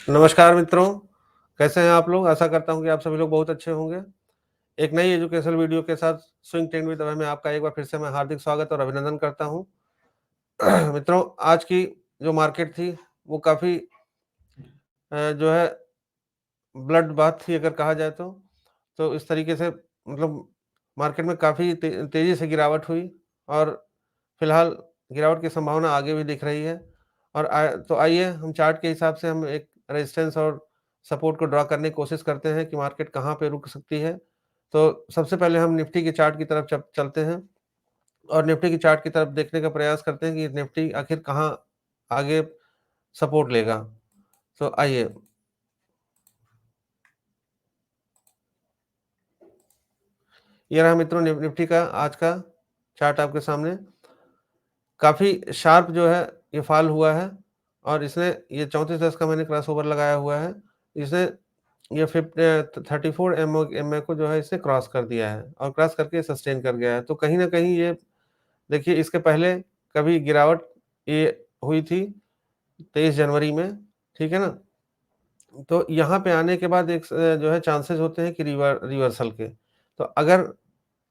नमस्कार मित्रों, कैसे हैं आप लोग? आशा करता हूँ कि आप सभी लोग बहुत अच्छे होंगे। एक नई एजुकेशनल वीडियो के साथ स्विंग 10 विद अभय में आपका एक बार फिर से मैं हार्दिक स्वागत और अभिनंदन करता हूँ। मित्रों, आज की जो मार्केट थी, वो काफ़ी जो है ब्लड बाथ थी अगर कहा जाए तो। तो इस तरीके से मतलब मार्केट में काफ़ी तेज़ी से गिरावट हुई और फिलहाल गिरावट की संभावना आगे भी दिख रही है। और तो आइए हम चार्ट के हिसाब से हम एक रेजिस्टेंस और सपोर्ट को ड्रा करने की कोशिश करते हैं कि मार्केट कहाँ पे रुक सकती है। तो सबसे पहले हम निफ्टी के चार्ट की तरफ चलते हैं और निफ्टी की चार्ट की तरफ देखने का प्रयास करते हैं कि निफ्टी आखिर कहाँ आगे सपोर्ट लेगा। तो आइए, ये रहा मित्रों निफ्टी का आज का चार्ट आपके सामने। काफ़ी शार्प जो है ये फ़ॉल हुआ है और इसने ये 3410 का मैंने क्रॉसओवर लगाया हुआ है। इसने ये 34 एमए को जो है इसे क्रॉस कर दिया है और क्रॉस करके सस्टेन कर गया है। तो कहीं न कहीं ये देखिए, इसके पहले कभी गिरावट ये हुई थी 23 जनवरी में, ठीक है ना? तो यहाँ पे आने के बाद एक जो है चांसेस होते हैं कि रिवर्सल के। तो अगर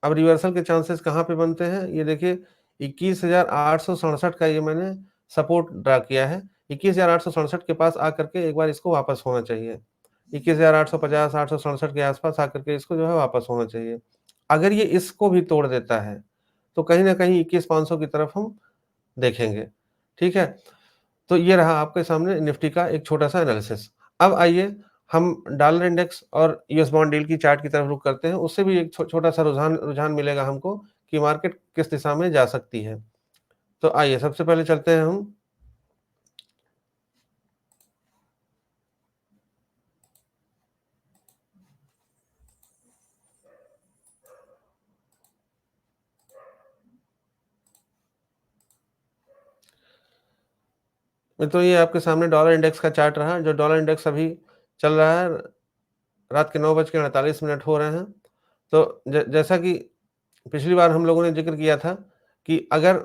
अब रिवर्सल के चांसेस कहाँ पे बनते हैं? ये देखिए 21,867 का ये मैंने सपोर्ट ड्रा किया है। 21,867 के पास आकर के एक बार इसको वापस होना चाहिए। 21,850 867 के आस-पास आकर के इसको जो है वापस होना चाहिए। अगर ये इसको भी तोड़ देता है, तो कहीं न कहीं 21,500 की तरफ हम देखेंगे। ठीक है? तो ये रहा आपके सामने निफ्टी का एक छोटा-सा एनालिसिस। अब आइए हम डॉलर इंडेक्स और यूएस बॉन्ड यील्ड की चार्ट की तरफ रुख करते हैं। उससे भी एक छोटा-सा रुझान रुझान मिलेगा हमको कि मार्केट किस दिशा में जा सकती है। तो आइए सबसे पहले चलते हैं हम। मित्रों, ये आपके सामने डॉलर इंडेक्स का चार्ट रहा, जो डॉलर इंडेक्स अभी चल रहा है, रात के 9:48 हो रहे हैं। तो जैसा कि पिछली बार हम लोगों ने ज़िक्र किया था कि अगर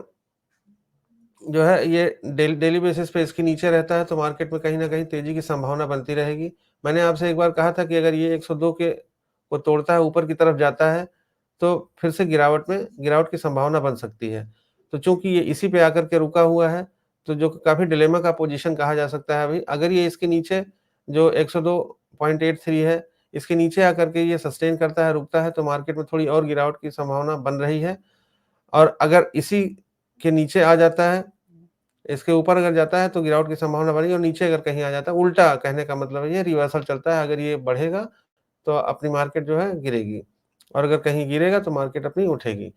जो है ये डेली बेसिस पे इसके नीचे रहता है तो मार्केट में कहीं न कहीं तेज़ी की संभावना बनती रहेगी। मैंने आपसे एक बार कहा था कि अगर ये 102 के को तोड़ता है, ऊपर की तरफ जाता है, तो फिर से गिरावट की संभावना बन सकती है। तो चूँकि ये इसी पे आकर के रुका हुआ है, तो जो काफ़ी डिलेमा का पोज़ीशन कहा जा सकता है अभी। अगर ये इसके नीचे जो 102.83 है, इसके नीचे आकर के ये सस्टेन करता है, रुकता है, तो मार्केट में थोड़ी और गिरावट की संभावना बन रही है। और अगर इसी के नीचे आ जाता है, इसके ऊपर अगर जाता है तो गिरावट की संभावना बनी, और नीचे अगर कहीं आ जाता है, उल्टा कहने का मतलब है ये रिवर्सल चलता है, अगर ये बढ़ेगा तो अपनी मार्केट जो है गिरेगी और अगर कहीं गिरेगा तो मार्केट अपनी उठेगी।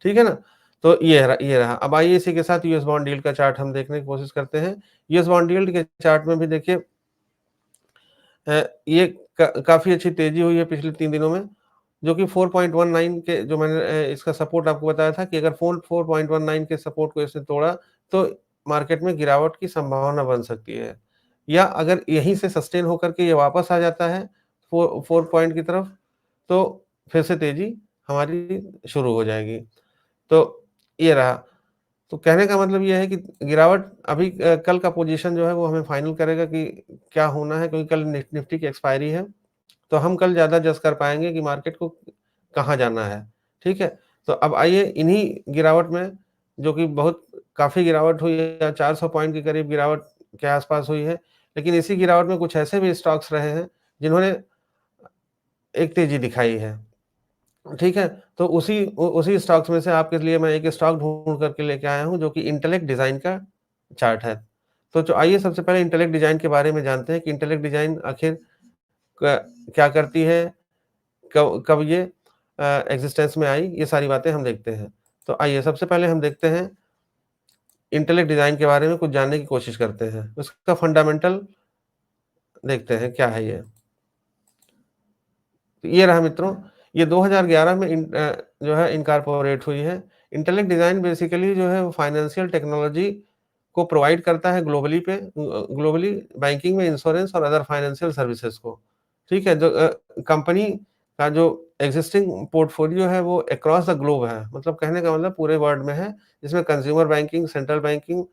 ठीक है ना? तो ये रहा। अब आइए इसी के साथ यूएस बॉन्ड यील्ड का चार्ट हम देखने की कोशिश करते हैं। यूएस बॉन्ड यील्ड के चार्ट में भी देखिए ये काफ़ी अच्छी तेज़ी हुई है पिछले 3 दिनों में, जो कि 4.19 के जो मैंने इसका सपोर्ट आपको बताया था कि अगर 4.19 के सपोर्ट को इसने तोड़ा, तो मार्केट में गिरावट की संभावना बन सकती है। या अगर यहीं से सस्टेन होकर के ये वापस आ जाता है 4 पॉइंट की तरफ, तो फिर से तेज़ी हमारी शुरू हो जाएगी। तो ये रहा। तो कहने का मतलब ये है कि गिरावट अभी कल का पोज़ीशन जो है वो हमें फाइनल करेगा कि क्या होना है, क्योंकि कल निफ्टी की एक्सपायरी है। तो हम कल ज़्यादा जज कर पाएँगे कि मार्केट को कहाँ जाना है, ठीक है? तो अब आइए इन्हीं गिरावट में, जो कि बहुत काफ़ी गिरावट हुई है, 400 पॉइंट के करीब गिरावट के आस-पास हुई है। लेकिन इसी गिरावट में कुछ ऐसे भी स्टॉक्स रहे हैं, जिन्होंने एक तेज़ी दिखाई है, ठीक है? तो उसी स्टॉक्स में से आपके लिए मैं एक स्टॉक ढूँढ करके लेके आया हूँ, जो कि इंटेलेक्ट डिज़ाइन का चार्ट है। तो आइए सबसे पहले इंटेलेक्ट डिज़ाइन के बारे में जानते हैं कि इंटेलेक्ट डिज़ाइन आखिर क क्या करती है? कब कब ये एक्जिस्टेंस में आई, ये सारी बातें हम देखते हैं। तो आइए सबसे पहले हम देखते हैं इंटेलेक्ट डिज़ाइन के बारे में कुछ जानने की कोशिश करते हैं। उसका फंडामेंटल देखते हैं क्या है ये। तो ये रहा मित्रों, ये 2011 में जो है इनकॉर्पोरेट हुई है। इंटेलेक्ट डिज़ाइन बेसिकली जो है वो फाइनेंशियल टेक्नोलॉजी को प्रोवाइड करता है ग्लोबली बैंकिंग में, इंश्योरेंस और अदर फाइनेंशियल सर्विसेज़ को। ठीक है? जो कंपनी का जो एक्जिस्टिंग पोर्टफोलियो है वो अक्रॉस द ग्लोब है। मतलब कहने का मतलब पूरे वर्ल्ड में है, जिसमें consumer banking, central banking,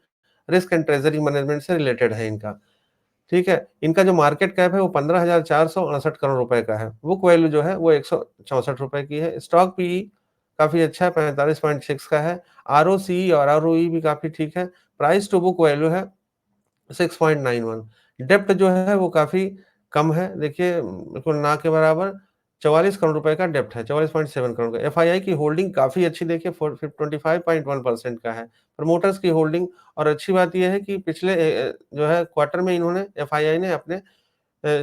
risk and treasury management से रिलेटेड है इनका। ठीक है? इनका जो मार्केट कैप है वो 15,468 करोड़ रुपए का है। बुक वैल्यू जो है वो ₹164 की है। स्टॉक पीई काफ़ी अच्छा है, 45.6 का है। आरओसीई और आरओई भी काफ़ी ठीक है। प्राइस टू बुक वैल्यू है 6.91। डेब्ट जो है वो काफ़ी कम है। देखिए बिल्कुल ना के बराबर 44 करोड़ रुपए का डेब्ट है, 44.7 करोड़ का। एफआईआई की होल्डिंग काफ़ी अच्छी देखिए 25.1% का है। प्रमोटर्स की होल्डिंग और अच्छी बात ये है कि पिछले जो है क्वार्टर में इन्होंने एफआईआई ने अपने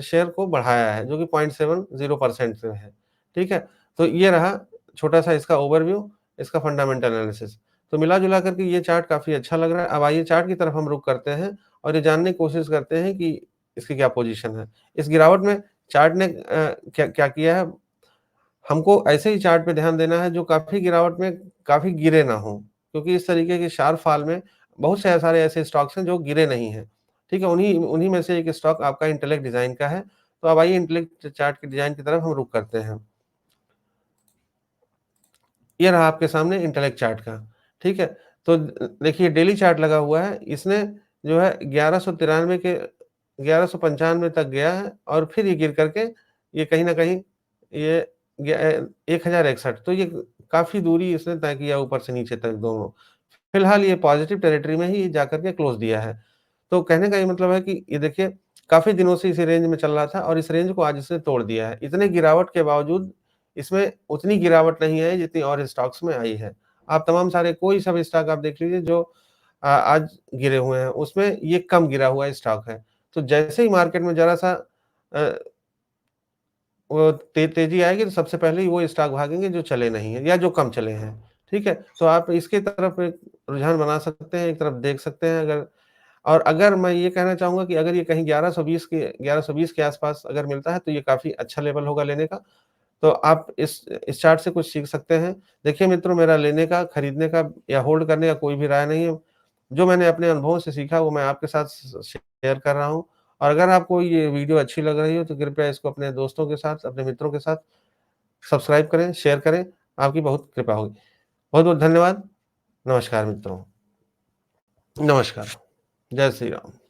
शेयर को बढ़ाया है, जो कि 0.70% से है। ठीक है? तो ये रहा छोटा-सा इसका ओवरव्यू, इसका फंडामेंटल एनालिसिस। तो मिला-जुला कर के ये चार्ट काफ़ी अच्छा लग रहा है। अब आइए चार्ट की तरफ हम रुख करते हैं और ये जानने की कोशिश करते हैं कि इसकी क्या पोज़ीशन है। इस गिरावट में चार्ट ने क्या क्या किया है, हमको ऐसे ही चार्ट पे ध्यान देना है जो काफ़ी गिरावट में काफ़ी गिरे ना हों, क्योंकि इस तरीके के शार्प फॉल में बहुत से सारे ऐसे स्टॉक्स हैं जो गिरे नहीं हैं, ठीक है? उन्हीं उन्हीं में से एक स्टॉक आपका इंटेलेक्ट डिज़ाइन का है। तो अब आइए इंटेलेक्ट चार्ट के डिज़ाइन की तरफ हम रुख करते हैं। ये रहा आपके सामने इंटेलेक्ट चार्ट का, ठीक है? तो देखिए डेली चार्ट लगा हुआ है, इसने जो है 1193 के 1195 तक गया है और फिर ये गिर कर के ये कहीं न कहीं ये 1061 तो ये काफ़ी दूरी इसने तय किया ऊपर से नीचे तक दोनों। फिलहाल ये पॉज़िटिव टेरिटरी में ही जाकर के क्लोज़ दिया है। तो कहने का ये मतलब है कि ये देखिए काफ़ी दिनों से इसी रेंज में चल रहा था और इस रेंज को आज इसने तोड़ दिया है। इतने गिरावट के बावजूद इसमें उतनी गिरावट नहीं आई जितनी और स्टॉक्स में आई है। आप तमाम सारे कोई सा भी स्टॉक आप देख लीजिए जो आज गिरे हुए हैं, उसमें ये कम गिरा हुआ स्टॉक है। तो जैसे ही मार्केट में ज़रा-सा अ, वो तेज़ी आएगी तो सबसे पहले ही वो स्टॉक भागेंगे जो चले नहीं हैं या जो कम चले हैं, ठीक है? तो आप इसकी तरफ एक रुझान बना सकते हैं, एक तरफ देख सकते हैं अगर और अगर मैं ये कहना चाहूँगा कि अगर ये कहीं 1120 के आस-पास अगर मिलता है तो ये काफ़ी अच्छा लेवल होगा लेने का। तो आप इस चार्ट से कुछ सीख सकते हैं। देखिए मित्रों मेरा लेने का, खरीदने का या होल्ड करने का कोई भी राय नहीं है। जो मैंने अपने अनुभवों से सीखा वो मैं आपके साथ शेयर कर रहा हूँ। और अगर आपको ये वीडियो अच्छी लग रही हो तो कृपया इसको अपने दोस्तों के साथ, अपने मित्रों के साथ सब्सक्राइब करें, शेयर करें। आपकी बहुत कृपा होगी। बहुत-बहुत धन्यवाद। नमस्कार मित्रों। नमस्कार। जय श्री राम।